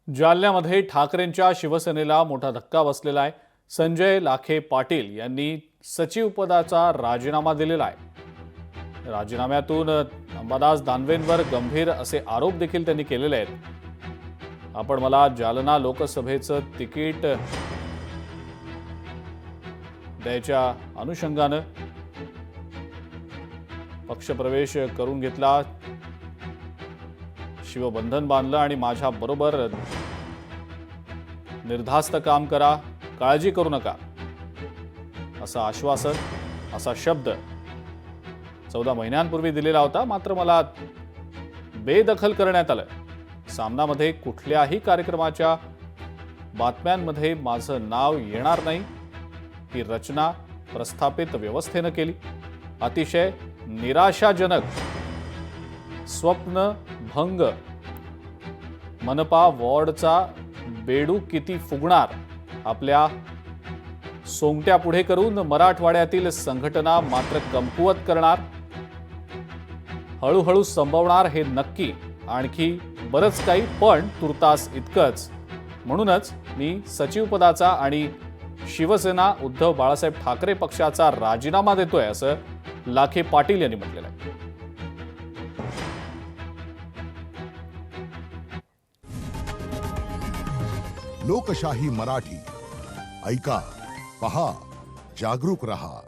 जालन्यामध्ये ठाकरेंच्या शिवसेनेला मोठा धक्का बसलेला आहे। संजय लाखे पाटील यांनी सचिव पदाचा राजीनामा दिलेला आहे। राजीनाम्यातून अंबादास दानवेंवर गंभीर असे आरोप देखील त्यांनी केलेले आहेत। आपण मला जालना लोकसभेचं तिकीट द्यायच्या अनुषंगाने पक्षप्रवेश करून घेतला, शिवबंधन बांधलं आणि माझ्या बरोबर निर्धास्त काम करा, काळजी करू नका असं आश्वासन, असा शब्द 14 महिन्यांपूर्वी दिलेला होता। मात्र मला बेदखल करण्यात आलं। सामनामध्ये कुठल्याही कार्यक्रमाच्या बातम्यांमध्ये माझं नाव येणार नाही, ही रचना प्रस्थापित व्यवस्थेने केली। अतिशय निराशाजनक स्वप्न भंग। मनपा वॉर्डचा बेडू किती फुगणार, आपल्या सोंगट्या पुढे करून मराठवाड्यातील संघटना मात्र कमकुवत करणार, हळूहळू संभवणार हे नक्की। आणखी बरंच काही, पण तुर्तास इतकंच। म्हणूनच मी सचिव पदाचा आणि शिवसेना उद्धव बाळासाहेब ठाकरे पक्षाचा राजीनामा देतोय, असं लाखे पाटील यांनी म्हटलेलं आहे। लोकशाही मराठी ऐका, पहा, जागरूक रहा।